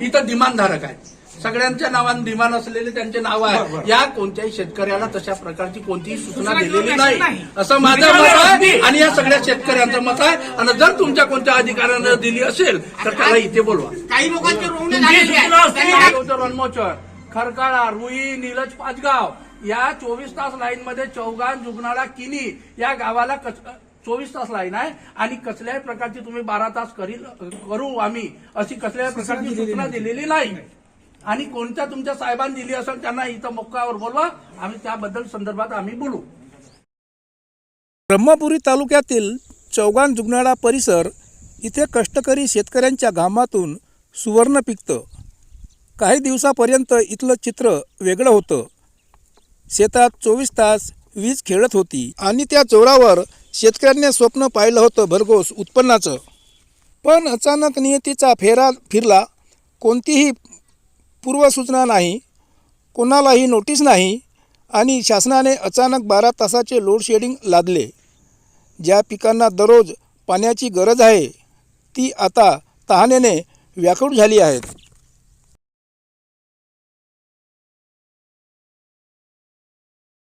इथं दिमानधारक आहेत, सगळ्यांच्या नावाने दिमान असलेले त्यांचे नाव आहे. या कोणत्याही शेतकऱ्याला तशा प्रकारची कोणतीही सूचना दिलेली नाही असं माझं मत आहे आणि या सगळ्या शेतकऱ्यांचं मत आहे. आणि जर तुमच्या कोणत्या अधिकाऱ्यानं दिली असेल तर त्याला इथे बोलवा. काही लोकांचे रणमोचर, खरकाळा, रुई, निलज, पाचगाव या 24 तास लाईन मध्ये चौगान, जुगनाळा, किनी या गावाला 24 तास लाईन आहे आणि कसल्याही प्रकारची तुम्ही 12 तास करू आम्ही अशी कसल्याही प्रकारची सूचना दिलेली नाही. आणि कोणत्या तुमच्या साहेबांनी दिली असेल त्यांना इथं मोक्कावर बोलवा, आम्ही त्याबद्दल संदर्भात आम्ही बोलू. ब्रह्मपुरी तालुक्यातील चौगान जुगनाळा परिसर इथे कष्टकरी शेतकऱ्यांच्या घामातून सुवर्ण पिकतं. काही दिवसापर्यंत इथलं चित्र वेगळं होतं. शेतात 24 तास वीज खेळत होती आणि त्या जोरावर शेतकऱ्यांनी स्वप्न पाहिलं होतं भरघोस उत्पन्नाचं. पण अचानक नियतीचा फेरा फिरला. कोणतीही पूर्वसूचना नाही, कोणालाही नोटीस नाही आणि शासनाने अचानक 12 तासाचे लोड शेडिंग लादले. ज्या पिकांना दररोज पाण्याची गरज आहे ती आता तहानेने व्याकुळ झाली आहेत.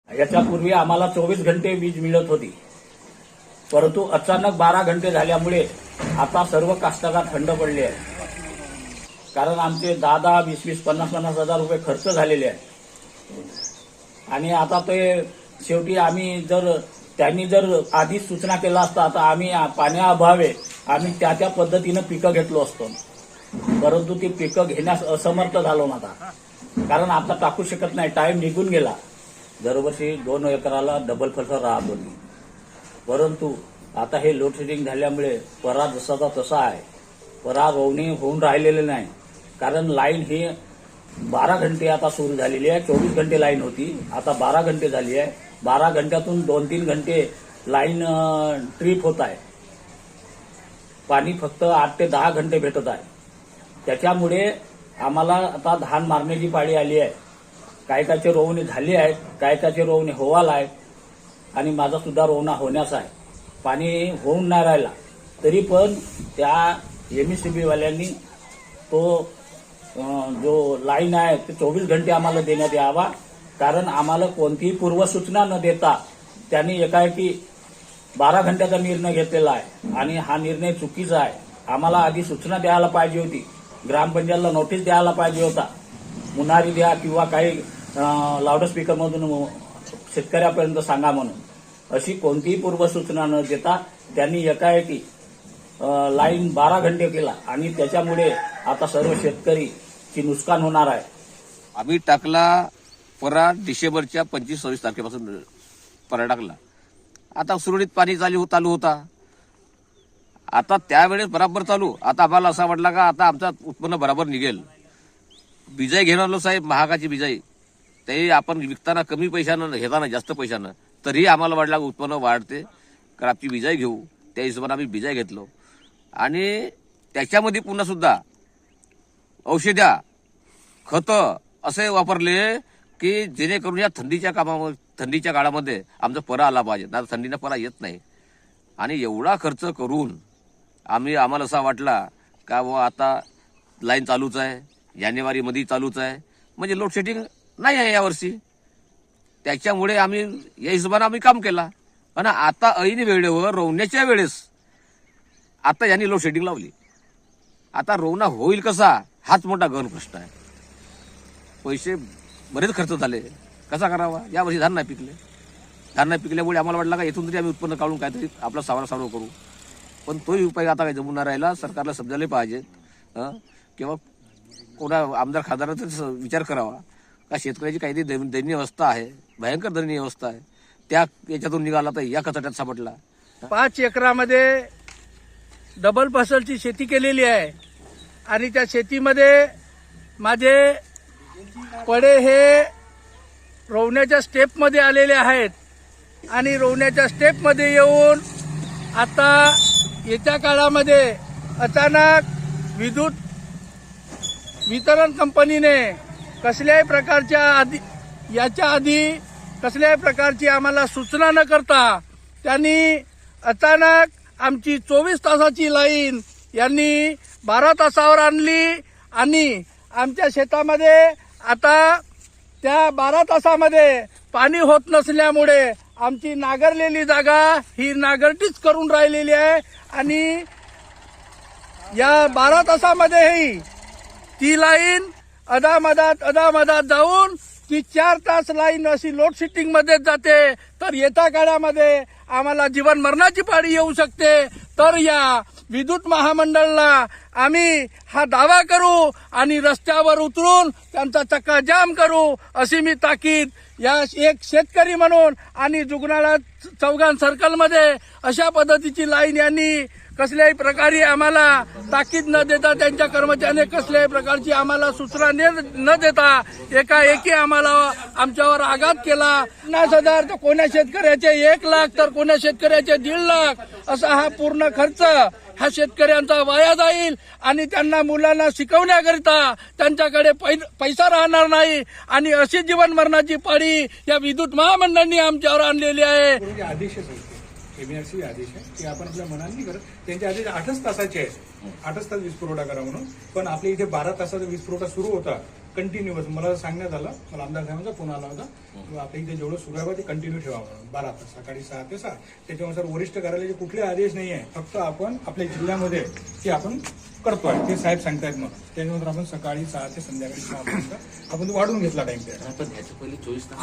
याच्यापूर्वी आम्हाला 24 घंटे वीज मिळत होती, परंतु अचानक 12 घंटे झाल्यामुळे आता सर्व कास्तकार थंड पडले आहे. कारण आमचे 10, 20, 50 हजार रुपये खर्च झालेले आहे. आणि आता ते शेवटी आम्ही त्यांनी जर आधीच सूचना केला असता तर आम्ही पाण्याअभावे आम्ही त्या पद्धतीनं पिकं घेतलो असतो, परंतु ती पिकं घेण्यास असमर्थ झालो आता. कारण आता टाकू शकत नाही, टाइम निघून गेला. दरवर्षी 2 एकराला डबल फसल राहत होती, परंतु आता हे लोडशेडिंग झाल्यामुळे परा जसाचा तसा आहे. परा रोवणी होऊन राहिलेले नाही. कारण लाईन ही 12 घंटे आता सुरू झालेली आहे. 24 घंटे लाईन होती, आता 12 घंटे झाली आहे. 12 घंट्यातून 2-3 घंटे लाईन ट्रिप होत आहे. पाणी फक्त 8 ते 10 घंटे भेटत आहे. त्याच्यामुळे आम्हाला आता धान मारण्याची पाळी आली आहे. कायकाचे रोवणे झाले आहेत, कायकाचे रोवणे होवाल आहेत आणि माझा सुद्धा रोवणा होण्याचा आहे. पाणी होऊन नाही राहिला तरी पण त्या MSCB वाल्यांनी तो जो लाईन आहे ते 24 घंटे आम्हाला देण्यात यावा. कारण आम्हाला कोणतीही पूर्वसूचना न देता त्यांनी एकाएकी 12 घंट्याचा निर्णय घेतलेला आहे आणि हा निर्णय चुकीचा आहे. आम्हाला आधी सूचना द्यायला पाहिजे होती, ग्रामपंचायतला नोटीस द्यायला पाहिजे होता. मुनारी द्या किंवा काही लाऊडस्पीकरमधून शेतकऱ्यापर्यंत सांगा म्हणून. अशी कोणतीही पूर्वसूचना न देता त्यांनी एकाएकी लाईन 12 घंटे केला आणि त्याच्यामुळे आता सर्व शेतकरीची नुकसान होणार आहे. आम्ही टाकला परा डिसेंबरच्या 25-26 तारखेपासून परा टाकला. आता सुरळीत पाणी चालू होता. आता त्यावेळेस बराबर चालू. आता आम्हाला असं वाटलं का आता आमचं उत्पन्न बराबर निघेल. बिजाई घेऊन आलो साहेब, महागाची बिजाई. ते आपण विकताना कमी पैशानं, घेताना जास्त पैशानं, तरीही आम्हाला वाटलं उत्पन्न वाढते कारण आपली बिजाई घेऊ. त्या हिशोबाने आम्ही बिजाई घेतलो आणि त्याच्यामध्ये पुन्हा सुद्धा औषध्या खतं असे वापरले की जेणेकरून या थंडीच्या काळामध्ये आमचा परा आला पाहिजे. ना थंडीनं परा येत नाही. आणि एवढा खर्च करून आम्हाला असा वाटला का बुवा आता लाईन चालूच आहे, जानेवारीमध्ये चालूच आहे, म्हणजे लोडशेडिंग नाही आहे यावर्षी. त्याच्यामुळे आम्ही या हिशोबाने आम्ही काम केला. आणि आता ऐन वेळेवर रोवण्याच्या वेळेस आता यांनी लोडशेडिंग लावली. आता रोवणा होईल कसा हाच मोठा गहन प्रश्न आहे. पैसे बरेच खर्च झाले, कसा करावा. यावर्षी धान नाही पिकले. धान नाही पिकल्यामुळे आम्हाला वाटलं का इथून तरी आम्ही उत्पन्न काढून काहीतरी आपला सावरा करू. पण तोही उपाय आता काही जमून राहिला. सरकारला समजायला पाहिजे किंवा कोणा आमदार खासदाराचा विचार करावा का शेतकऱ्याची काहीतरी दयनीय अवस्था आहे, भयंकर दयनीय अवस्था आहे. त्या याच्यातून निघाला तर या कचाट्यात सापडला. 5 एकरामध्ये डबल फसलची शेती केलेली आहे आणि त्या शेतीमध्ये माझे पडे हे रोवण्याच्या स्टेपमध्ये आलेले आहेत आणि रोवण्याच्या स्टेपमध्ये येऊन आता येत्या काळामध्ये अचानक विद्युत वितरण कंपनीने कसल्याही प्रकारच्या याच्या आधी कसल्याही प्रकारची आम्हाला सूचना न करता त्यांनी अचानक आमची 24 तासाची लाईन यांनी 12 तासावर आणली आणि आमच्या शेतामध्ये आता त्या 12 तासामध्ये पाणी होत नसल्यामुळे आमची नांगरलेली जागा ही नांगरटीच करून राहिलेली आहे आणि या 12 तासामध्येही ती लाईन अदामदात जाऊन ती 4 तास लाईन अशी लोडशेडिंग मध्येच जाते. तर येत्या काळामध्ये आम्हाला जीवन मरणाची पाळी येऊ शकते. तर या विद्युत महामंडळाला आम्ही हा दावा करू आणि रस्त्यावर उतरून त्यांचा चक्काजाम करू अशी मी ताकीद या एक शेतकरी म्हणून आणि जुगनाळा चौगान सर्कलमध्ये अशा पद्धतीची लाईन यांनी कसल्याही प्रकारे आम्हाला ताकीद न देता त्यांच्या कर्मचाऱ्यांनी कसल्याही प्रकारची आम्हाला सूचना न देता एकाएकी आम्हाला आमच्यावर आघात केला. 50,000 तर कोण्या शेतकऱ्याचे 1 लाख तर कोण्या शेतकऱ्याचे 1.5 लाख असा हा पूर्ण खर्च ह्या शेतकऱ्यांचा वाया जाईल आणि त्यांना मुलांना शिकवण्याकरिता त्यांच्याकडे पैसा राहणार नाही आणि अशी जीवन मरणाची पाळी या विद्युत महामंडळांनी आमच्यावर आणलेली आहे. आदेश एमआरसी आदेश आहे की आपण आपल्या मनाने नाही करत. त्यांचे आदेश 8च तासाचे आहेत, 8च तास वीज पुरवठा करा म्हणून. पण आपल्या इथे 12 तासाचा वीज पुरवठा सुरू होता कंटिन्युअस. मला सांगण्यात आलं, मला आमदार साहेबांचा फोन आला होता, आपल्या इथे जेवढं सुरू आहे ते कंटिन्यू ठेवा म्हणून 12 तास, सकाळी 6 ते 6. त्याच्यानुसार वरिष्ठ कार्यालयाचे कुठले आदेश नाही आहे, फक्त आपण आपल्या जिल्ह्यामध्ये ते आपण करतोय ते साहेब सांगतायत. मग त्याच्यानंतर आपण सकाळी 6 ते संध्याकाळी 6 वाजता आपण तो वाढून घेतला टाइम. आमच्याकडे 24 तास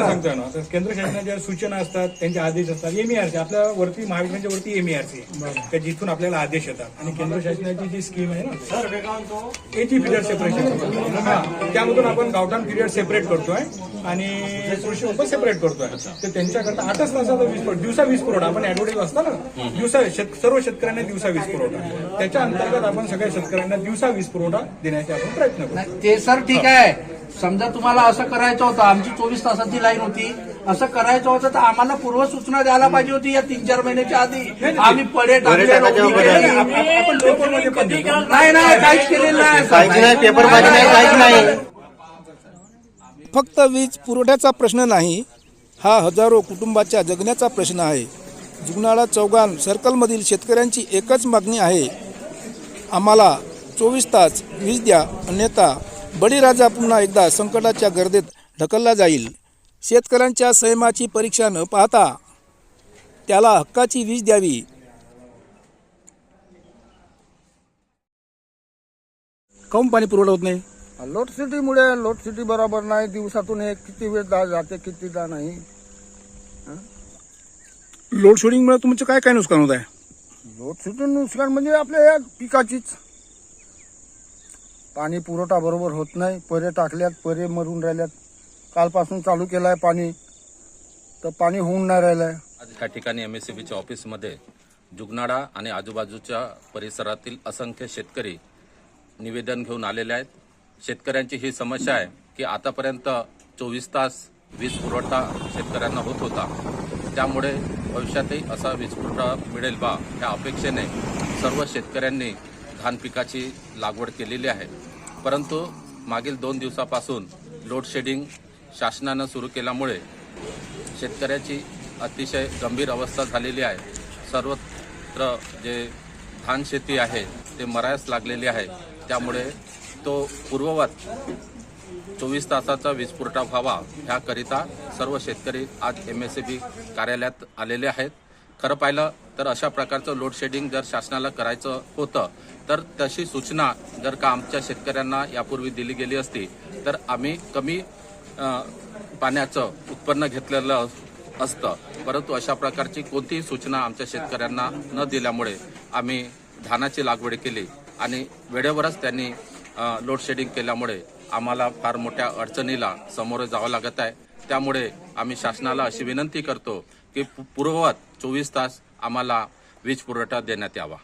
सांगतोय ना, आता केंद्र शासनाच्या सूचना असतात, त्यांचे आदेश असतात. एमईआरसी आपल्या वरती महावितरणच्या वरती एमईआरसी आहे जिथून आपल्याला आदेश येतात. आणि केंद्र शासनाची जी स्कीम आहे ना एची पिरियड सेपरेशन, त्यामधून आपण गावठाण पिरियड सेपरेट करतोय आणि कृषी उपज सेपरेट करतोय. तर त्यांच्याकरता 8च तासाचा दिवसा वीज पुरवठा आपण ऍडव्हर्टाईज वाचता ना, दिवसा सर्व शेतकऱ्यांना दिवसा वीज पुरवठा. त्याच्या अंतर्गत आपण सगळ्या शेतकऱ्यांना दिवसा वीज पुरवठा देण्याचे आपण प्रयत्न करू. ते सर ठीक आहे. समजा तुम्हाला असं करायचं होतं, आमची 24 तासाची लाईन होती, असं करायचं होतं तर आम्हाला पूर्व सूचना द्यायला पाहिजे होती या 3-4 महिन्याच्या आधी. आम्ही पडे टाकले, आपण पेपरमध्ये पण देतो. नाही काहीच केलेलं नाही. पेपरमध्ये नाही, काहीच नाही. फक्त वीज पुरवठ्याचा प्रश्न नाही, हा हजारो कुटुंबाच्या जगण्याचा प्रश्न आहे. जुगनाळा चौगान सर्कलमधील शेतकऱ्यांची एकच मागणी आहे, आम्हाला 24 तास वीज द्या, अन्यथा बळीराजा पुन्हा एकदा संकटाच्या गर्दीत ढकलला जाईल. शेतकऱ्यांच्या संयमाची परीक्षा न पाहता त्याला हक्काची वीज द्यावी. काहून पाणी पुरवठा होत नाही? लोडसिटी बरोबर नाही. दिवसातून एक किती वेळ जाते कितीदा नाही. लोड शेडिंगमुळे तुमचं काय काय नुकसान होत आहे? लोडसिटी नुकसान म्हणजे आपल्या या पिकाचीच. पाणी पुरवठा बरोबर होत नाही. परे टाकल्यात, परे मरून राहिल्यात. कालपासून चालू केलाय पाणी, तर पाणी होऊन नाही राहिलंय. आज या ठिकाणी एमएससीबीच्या ऑफिसमध्ये जुगनाळा आणि आजूबाजूच्या परिसरातील असंख्य शेतकरी निवेदन घेऊन आलेले आहेत. शेतकऱ्यांची ही समस्या आहे की आतापर्यंत 24 तास वीज पुरवठा शेतकऱ्यांना होत होता, त्यामुळे भविष्यातही असा वीज पुरवठा मिळेल बा या अपेक्षेने सर्व शेतकऱ्यांनी धान पिकाची लागवड केलेली आहे. परंतु मागील 2 दिवसापासून लोडशेडिंग शासनानं सुरू केल्यामुळे शेतकऱ्याची अतिशय गंभीर अवस्था झालेली आहे. सर्वत्र जे धान शेती आहे ते मरायस लागलेली आहे. त्यामुळे तो पूर्ववत 24 तासाचा वीज पुरवठा व्हावा ह्याकरिता सर्व शेतकरी आज एमएससीबी कार्यालयात आलेले आहेत. खरं पाहिलं तर अशा प्रकारचं लोडशेडिंग जर शासनाला करायचं होतं तर तशी सूचना जर का आमच्या शेतकऱ्यांना यापूर्वी दिली गेली असती तर आम्ही कमी पाण्याचं उत्पन्न घेतलेलं असतं. परंतु अशा प्रकारची कोणतीही सूचना आमच्या शेतकऱ्यांना न दिल्यामुळे आम्ही धानाची लागवड केली आणि वेळेवरच त्यांनी लोडशेडिंग केल्यामुळे आम्हाला फार मोठ्या अडचणीला सामोरे जावं लागत आहे. त्यामुळे आम्ही शासनाला अशी विनंती करतो की पूर्ववत 24 तास आम्हाला वीज पुरवठा देण्यात यावा.